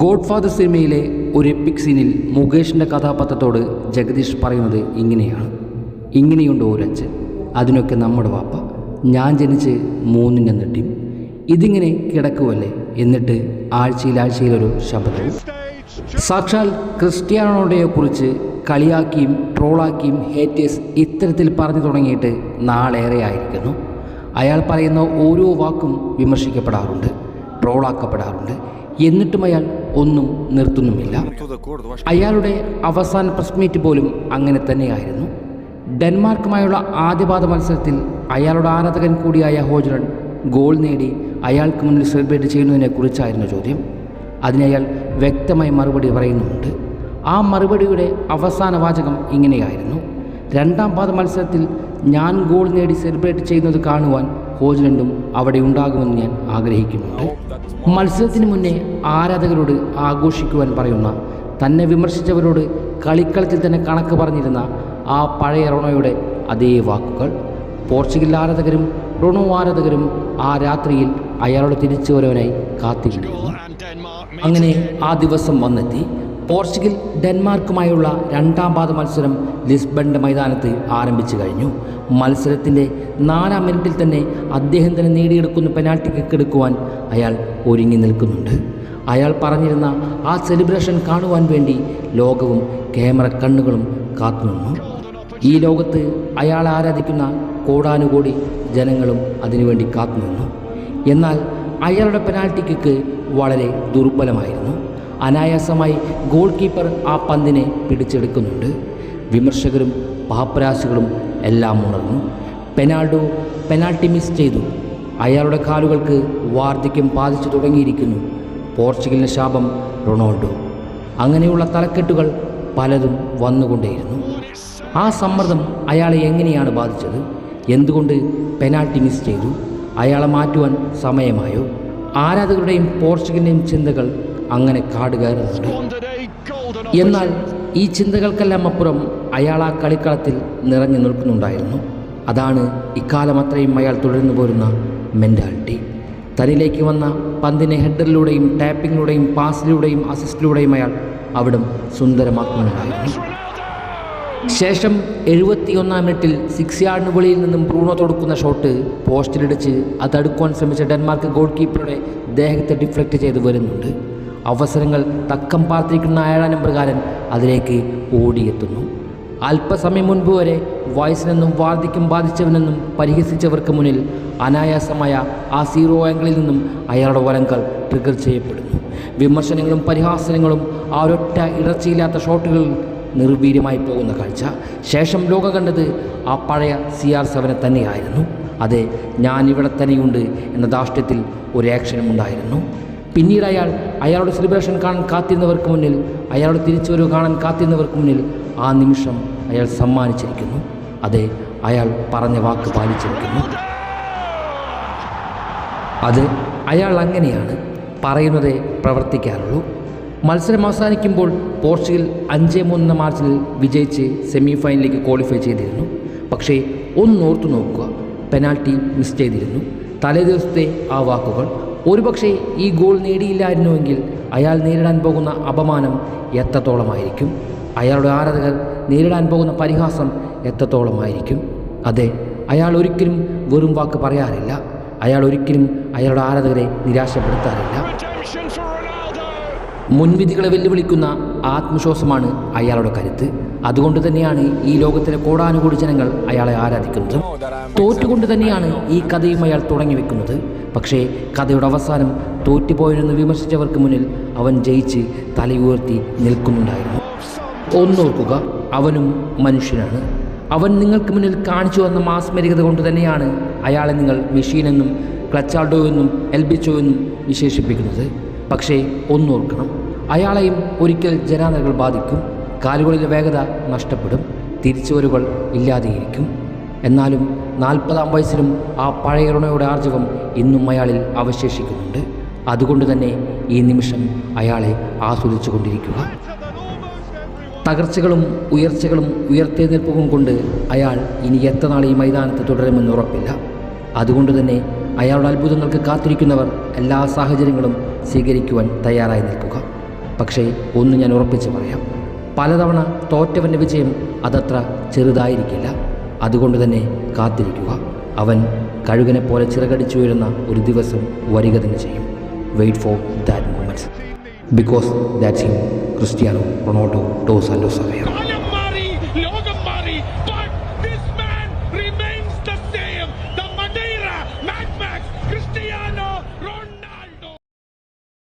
Godfather സിനിമയിലെ ഒരു EPIC സീനിൽ മുകേഷിൻ്റെ കഥാപാത്രത്തോട് ജഗദീഷ് പറയുന്നത് ഇങ്ങനെയാണ്: ഇങ്ങനെയുണ്ട് ഒരച്ഛൻ, അതിനൊക്കെ നമ്മുടെ വാപ്പ, ഞാൻ ജനിച്ച് 3 നെട്ടിയും ഇതിങ്ങനെ കിടക്കുമല്ലേ, എന്നിട്ട് ആഴ്ചയിലൊരു ശബ്ദവും. സാക്ഷാൽ ക്രിസ്ത്യാനോയെക്കുറിച്ച് കളിയാക്കിയും ട്രോളാക്കിയും ഹേറ്റേഴ്സ് ഇത്തരത്തിൽ പറഞ്ഞു തുടങ്ങിയിട്ട് നാളേറെ ആയിരിക്കുന്നു. അയാൾ പറയുന്ന ഓരോ വാക്കും വിമർശിക്കപ്പെടാറുണ്ട്, ട്രോളാക്കപ്പെടാറുണ്ട്. എന്നിട്ടും അയാൾ ഒന്നും നിർത്തുന്നുമില്ല. അയാളുടെ അവസാന പ്രസ് മീറ്റ് പോലും അങ്ങനെ തന്നെയായിരുന്നു. ഡെൻമാർക്കുമായുള്ള ആദ്യപാദ മത്സരത്തിൽ അയാളുടെ ആരാധകൻ കൂടിയായ ഹോജ്ലണ്ട് ഗോൾ നേടി അയാൾക്ക് മുന്നിൽ സെലിബ്രേറ്റ് ചെയ്യുന്നതിനെക്കുറിച്ചായിരുന്നു ചോദ്യം. അതിനയാൾ വ്യക്തമായി മറുപടി പറയുന്നുമുണ്ട്. ആ മറുപടിയുടെ അവസാന വാചകം ഇങ്ങനെയായിരുന്നു: 2ാം പാദ മത്സരത്തിൽ ഞാൻ ഗോൾ നേടി സെലിബ്രേറ്റ് ചെയ്യുന്നത് കാണുവാൻ ഹോജ്ലണ്ടും അവിടെ ഉണ്ടാകുമെന്ന് ഞാൻ ആഗ്രഹിക്കുന്നുണ്ട്. മത്സരത്തിന് മുന്നേ ആരാധകരോട് ആഘോഷിക്കുവാൻ പറയുന്ന, തന്നെ വിമർശിച്ചവരോട് കളിക്കളത്തിൽ തന്നെ കണക്ക് പറഞ്ഞിരുന്ന ആ പഴയ റൊണോയുടെ അതേ വാക്കുകൾ. പോർച്ചുഗൽ ആരാധകരും റൊണോ ആരാധകരും ആ രാത്രിയിൽ അയാളുടെ തിരിച്ചു വരവനായി കാത്തിരുന്നു. അങ്ങനെ ആ ദിവസം വന്നെത്തി. പോർച്ചുഗൽ ഡെൻമാർക്കുമായുള്ള 2ാം പാദ മത്സരം ലിസ്ബണിൻ്റെ മൈതാനത്ത് ആരംഭിച്ചു കഴിഞ്ഞു. മത്സരത്തിൻ്റെ 4ാം മിനിറ്റിൽ തന്നെ അദ്ദേഹം തന്നെ നേടിയെടുക്കുന്ന പെനാൽറ്റി കിക്ക് എടുക്കുവാൻ അയാൾ ഒരുങ്ങി നിൽക്കുന്നുണ്ട്. അയാൾ പറഞ്ഞിരുന്ന ആ സെലിബ്രേഷൻ കാണുവാൻ വേണ്ടി ലോകവും ക്യാമറ കണ്ണുകളും കാത്തുനിന്നു. ഈ ലോകത്ത് അയാൾ ആരാധിക്കുന്ന കോടാനുകോടി ജനങ്ങളും അതിനുവേണ്ടി കാത്തുനിന്നു. എന്നാൽ അയാളുടെ പെനാൽറ്റി കിക്ക് വളരെ ദുർബലമായിരുന്നു. അനായാസമായി ഗോൾ കീപ്പർ ആ പന്തിനെ പിടിച്ചെടുക്കുന്നുണ്ട്. വിമർശകരും പാപ്പരാശികളും എല്ലാം ഉണർന്നു. പെനാൽറ്റി മിസ് ചെയ്തു. അയാളുടെ കാലുകൾക്ക് വാർദ്ധക്യം ബാധിച്ചു തുടങ്ങിയിരിക്കുന്നു. പോർച്ചുഗലിൻ്റെ ശാപം റൊണാൾഡോ. അങ്ങനെയുള്ള തലക്കെട്ടുകൾ പലതും വന്നുകൊണ്ടേയിരുന്നു. ആ സമ്മർദ്ദം അയാളെ എങ്ങനെയാണ് ബാധിച്ചത്? എന്തുകൊണ്ട് പെനാൽറ്റി മിസ് ചെയ്തു? അയാളെ മാറ്റുവാൻ സമയമായോ? ആരാധകരുടെയും പോർച്ചുഗലിൻ്റെയും ചിന്തകൾ അങ്ങനെ കാടുകയറുന്നുണ്ട്. എന്നാൽ ഈ ചിന്തകൾക്കെല്ലാം അപ്പുറം അയാൾ ആ കളിക്കളത്തിൽ നിറഞ്ഞു നിൽക്കുന്നുണ്ടായിരുന്നു. അതാണ് ഇക്കാലം അത്രയും അയാൾ തുടർന്നു പോരുന്ന മെൻറ്റാലിറ്റി. തന്നിലേക്ക് വന്ന പന്തിനെ ഹെഡറിലൂടെയും ടാപ്പിങ്ങിലൂടെയും പാസിലൂടെയും അസിസ്റ്റിലൂടെയും അയാൾ അവിടം സുന്ദരമാക്കുന്നുണ്ടായിരുന്നു. ശേഷം 71ാം മിനിറ്റിൽ 6 യാർഡിന് വെളിയിൽ നിന്നും ബ്രൂണോ തൊടുക്കുന്ന ഷോട്ട് പോസ്റ്റിലിടിച്ച് അത് തടുക്കുവാൻ ശ്രമിച്ച ഡെൻമാർക്ക് ഗോൾ കീപ്പറുടെ ദേഹത്തെ ഡിഫ്ലക്റ്റ് ചെയ്ത് വരുന്നുണ്ട്. അവസരങ്ങൾ തക്കം പാർത്തിരിക്കുന്ന 7ാം നമ്പറുകാരൻ അതിലേക്ക് ഓടിയെത്തുന്നു. അല്പസമയം മുൻപ് വരെ വയസ്സിനെന്നും വാർദ്ധക്യം ബാധിച്ചവനെന്നും പരിഹസിച്ചവർക്ക് മുന്നിൽ അനായാസമായ ആ 0 ആംഗിളിൽ നിന്നും അയാളുടെ വലങ്ങൾ ട്രിഗർ ചെയ്യപ്പെടുന്നു. വിമർശനങ്ങളും പരിഹാസനങ്ങളും ആ ഒരൊറ്റ ഇടർച്ചയില്ലാത്ത ഷോട്ടുകൾ നിർവീര്യമായി പോകുന്ന കാഴ്ച. ശേഷം ലോകം കണ്ടത് ആ പഴയ CR7 തന്നെയായിരുന്നു. അതെ, ഞാൻ ഇവിടെ തന്നെയുണ്ട് എന്ന ധാർഷ്ട്യത്തിൽ ഒരു ആക്ഷനും ഉണ്ടായിരുന്നു. പിന്നീട് അയാളുടെ സെലിബ്രേഷൻ കാണാൻ കാത്തിരുന്നവർക്ക് മുന്നിൽ, അയാളുടെ തിരിച്ചുവരവ് കാണാൻ കാത്തിരുന്നവർക്ക് മുന്നിൽ ആ നിമിഷം അയാൾ സമ്മാനിച്ചിരിക്കുന്നു. അതെ, അയാൾ പറഞ്ഞ വാക്ക് പാലിച്ചിരിക്കുന്നു. അത് അയാൾ അങ്ങനെയാണ്, പറയുന്നതേ പ്രവർത്തിക്കാറുള്ളൂ. മത്സരം അവസാനിക്കുമ്പോൾ പോർച്ചുഗൽ 5-3 മാർച്ചിൽ വിജയിച്ച് സെമി ഫൈനലിലേക്ക് ക്വാളിഫൈ ചെയ്തിരുന്നു. പക്ഷേ ഒന്നോർത്തു നോക്കുക, പെനാൽറ്റി മിസ് ചെയ്തിരുന്നു. തലേ ദിവസത്തെ ആ വാക്കുകൾ. ഒരുപക്ഷെ ഈ ഗോൾ നേടിയില്ലായിരുന്നുവെങ്കിൽ അയാൾ നേരിടാൻ പോകുന്ന അപമാനം എത്രത്തോളമായിരിക്കും? അയാളുടെ ആരാധകർ നേരിടാൻ പോകുന്ന പരിഹാസം എത്രത്തോളമായിരിക്കും? അതെ, അയാൾ ഒരിക്കലും വെറും വാക്ക് പറയാറില്ല. അയാൾ ഒരിക്കലും അയാളുടെ ആരാധകരെ നിരാശപ്പെടുത്താറില്ല. മുൻവിധികളെ വെല്ലുവിളിക്കുന്ന ആത്മവിശ്വാസമാണ് അയാളുടെ കരുത്ത്. അതുകൊണ്ട് തന്നെയാണ് ഈ ലോകത്തിലെ കോടാനുകോടി ജനങ്ങൾ അയാളെ ആരാധിക്കുന്നത്. തോറ്റുകൊണ്ട് തന്നെയാണ് ഈ കഥയും അയാൾ തുടങ്ങി വെക്കുന്നത്. പക്ഷേ കഥയുടെ അവസാനം തോറ്റുപോയെന്ന് വിമർശിച്ചവർക്ക് മുന്നിൽ അവൻ ജയിച്ച് തലയുയർത്തി നിൽക്കുന്നുണ്ടായിരുന്നു. ഒന്നോർക്കുക, അവനും മനുഷ്യനാണ്. അവൻ നിങ്ങൾക്ക് മുന്നിൽ കാണിച്ചു വന്ന മാസ്മരികത കൊണ്ട് തന്നെയാണ് അയാളെ നിങ്ങൾ മെഷീനെന്നും ക്ലച്ചാൾഡോ എന്നും എൽബിച്ചോ എന്നും വിശേഷിപ്പിക്കുന്നത്. പക്ഷേ ഒന്നോർക്കണം, അയാളെയും ഒരിക്കൽ ജനാലകൾ ബാധിക്കും. കാലുകളിലെ വേഗത നഷ്ടപ്പെടും, തിരിച്ചുവരുകൾ ഇല്ലാതെയിരിക്കും. എന്നാലും 40ാം വയസ്സിലും ആ പഴയ റൊണോയുടെ ആർജവം ഇന്നും അയാളിൽ അവശേഷിക്കുന്നുണ്ട്. അതുകൊണ്ട് തന്നെ ഈ നിമിഷം അയാളെ ആസ്വദിച്ചു കൊണ്ടിരിക്കുക. തകർച്ചകളും ഉയർച്ചകളും ഉയർത്തെഴുന്നേൽപ്പും കൊണ്ട് അയാൾ ഇനി എത്ര നാൾ ഈ മൈതാനത്ത് തുടരുമെന്ന് ഉറപ്പില്ല. അതുകൊണ്ട് തന്നെ അയാളുടെ അത്ഭുതങ്ങൾക്ക് കാത്തിരിക്കുന്നവർ എല്ലാ സാഹചര്യങ്ങളും സ്വീകരിക്കുവാൻ തയ്യാറായി നിൽക്കുക. പക്ഷേ ഒന്ന് ഞാൻ ഉറപ്പിച്ച് പറയാം, പലതവണ തോറ്റവൻ്റെ വിജയം അതത്ര ചെറുതായിരിക്കില്ല. അതുകൊണ്ട് തന്നെ കാത്തിരിക്കുക. അവൻ കഴുകനെ പോലെ ചിറകടിച്ചുയരുന്ന ഒരു ദിവസം വരിക തന്നെ ചെയ്യും. Wait for that moments, because that's him, Cristiano Ronaldo dos Santos Aveiro.